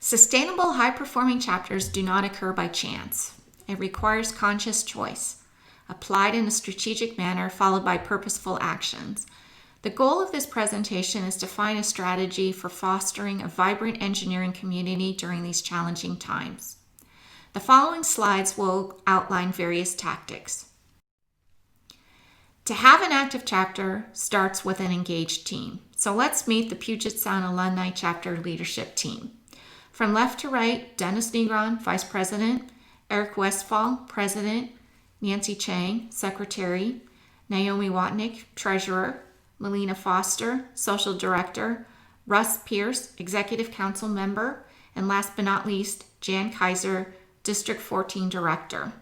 Sustainable, high-performing chapters do not occur by chance. It requires conscious choice, applied in a strategic manner, followed by purposeful actions. The goal of this presentation is to find a strategy for fostering a vibrant engineering community during these challenging times. The following slides will outline various tactics. To have an active chapter starts with an engaged team. So let's meet the Puget Sound Alumni Chapter Leadership Team. From left to right, Dennis Negron, Vice President, Eric Westfall, President, Nancy Chang, Secretary, Naomi Watnick, Treasurer, Melina Foster, Social Director, Russ Pierce, Executive Council Member, and last but not least, Jan Kaiser, District 14 Director.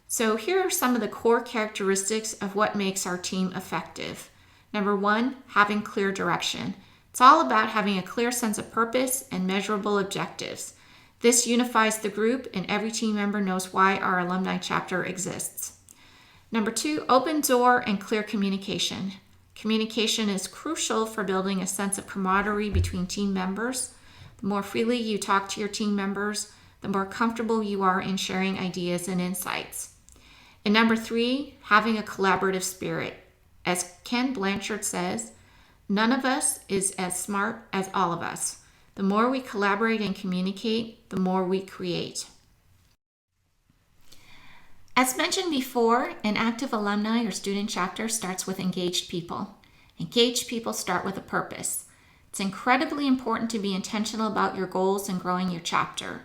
So here are some of the core characteristics of what makes our team effective. Number one, having clear direction. It's all about having a clear sense of purpose and measurable objectives. This unifies the group and every team member knows why our alumni chapter exists. Number two, open door and clear communication. Communication is crucial for building a sense of camaraderie between team members. The more freely you talk to your team members, the more comfortable you are in sharing ideas and insights. And number three, having a collaborative spirit. As Ken Blanchard says, none of us is as smart as all of us. The more we collaborate and communicate, the more we create. As mentioned before, an active alumni or student chapter starts with engaged people. Engaged people start with a purpose. It's incredibly important to be intentional about your goals and growing your chapter.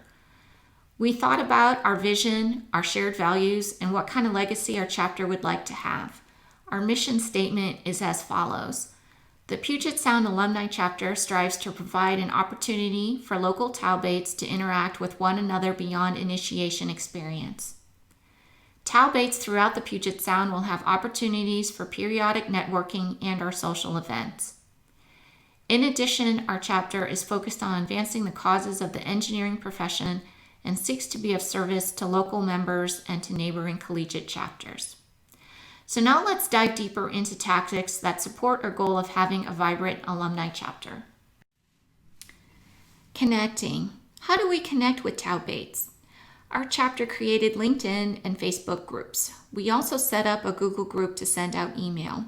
We thought about our vision, our shared values, and what kind of legacy our chapter would like to have. Our mission statement is as follows. The Puget Sound Alumni Chapter strives to provide an opportunity for local Taubates to interact with one another beyond initiation experience. Taubates throughout the Puget Sound will have opportunities for periodic networking and our social events. In addition, our chapter is focused on advancing the causes of the engineering profession and seeks to be of service to local members and to neighboring collegiate chapters. So now let's dive deeper into tactics that support our goal of having a vibrant alumni chapter. Connecting. How do we connect with Taubates? Our chapter created LinkedIn and Facebook groups. We also set up a Google group to send out email.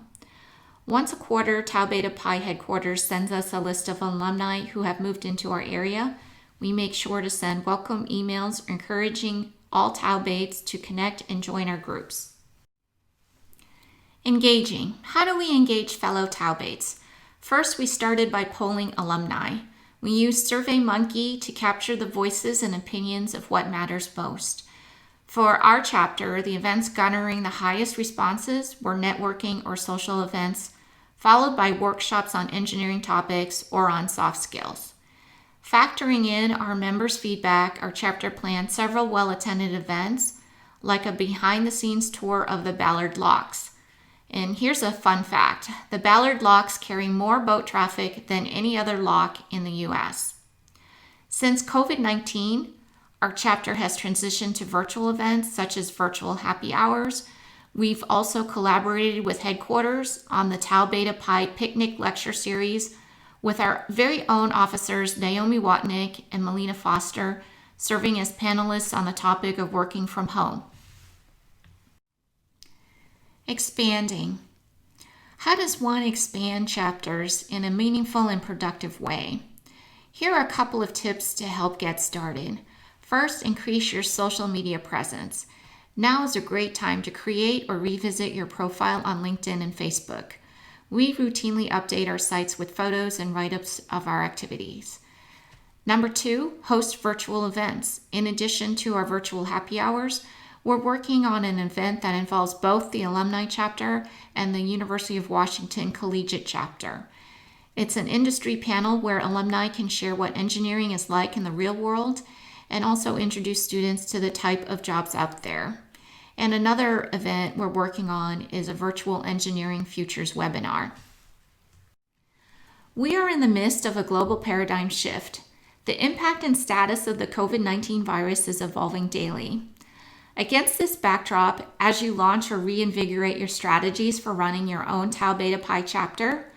Once a quarter, Tau Beta Pi headquarters sends us a list of alumni who have moved into our area. We make sure to send welcome emails encouraging all Taubates to connect and join our groups. Engaging. How do we engage fellow Taubates? First, we started by polling alumni. We used SurveyMonkey to capture the voices and opinions of what matters most. For our chapter, the events garnering the highest responses were networking or social events, followed by workshops on engineering topics or on soft skills. Factoring in our members' feedback, our chapter planned several well-attended events, like a behind-the-scenes tour of the Ballard Locks. And here's a fun fact. The Ballard Locks carry more boat traffic than any other lock in the U.S. Since COVID-19, our chapter has transitioned to virtual events such as virtual happy hours. We've also collaborated with headquarters on the Tau Beta Pi Picnic Lecture Series with our very own officers Naomi Watnick and Melina Foster serving as panelists on the topic of working from home. Expanding. How does one expand chapters in a meaningful and productive way? Here are a couple of tips to help get started. First, increase your social media presence. Now is a great time to create or revisit your profile on LinkedIn and Facebook. We routinely update our sites with photos and write-ups of our activities. Number two, host virtual events. In addition to our virtual happy hours, we're working on an event that involves both the Alumni Chapter and the University of Washington Collegiate Chapter. It's an industry panel where alumni can share what engineering is like in the real world and also introduce students to the type of jobs out there. And another event we're working on is a virtual engineering futures webinar. We are in the midst of a global paradigm shift. The impact and status of the COVID-19 virus is evolving daily. Against this backdrop, as you launch or reinvigorate your strategies for running your own Tau Beta Pi chapter,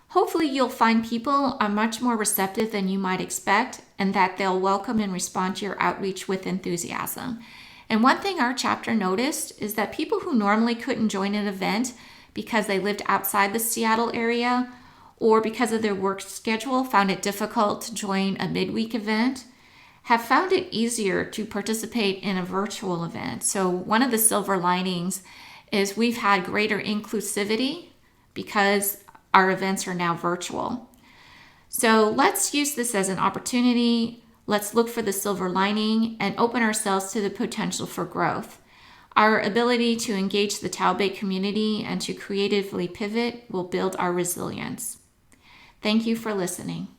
hopefully you'll find people are much more receptive than you might expect and that they'll welcome and respond to your outreach with enthusiasm. And one thing our chapter noticed is that people who normally couldn't join an event because they lived outside the Seattle area or because of their work schedule found it difficult to join a midweek event have found it easier to participate in a virtual event. So one of the silver linings is we've had greater inclusivity because our events are now virtual. So let's use this as an opportunity. Let's look for the silver lining and open ourselves to the potential for growth. Our ability to engage the Tau Bay community and to creatively pivot will build our resilience. Thank you for listening.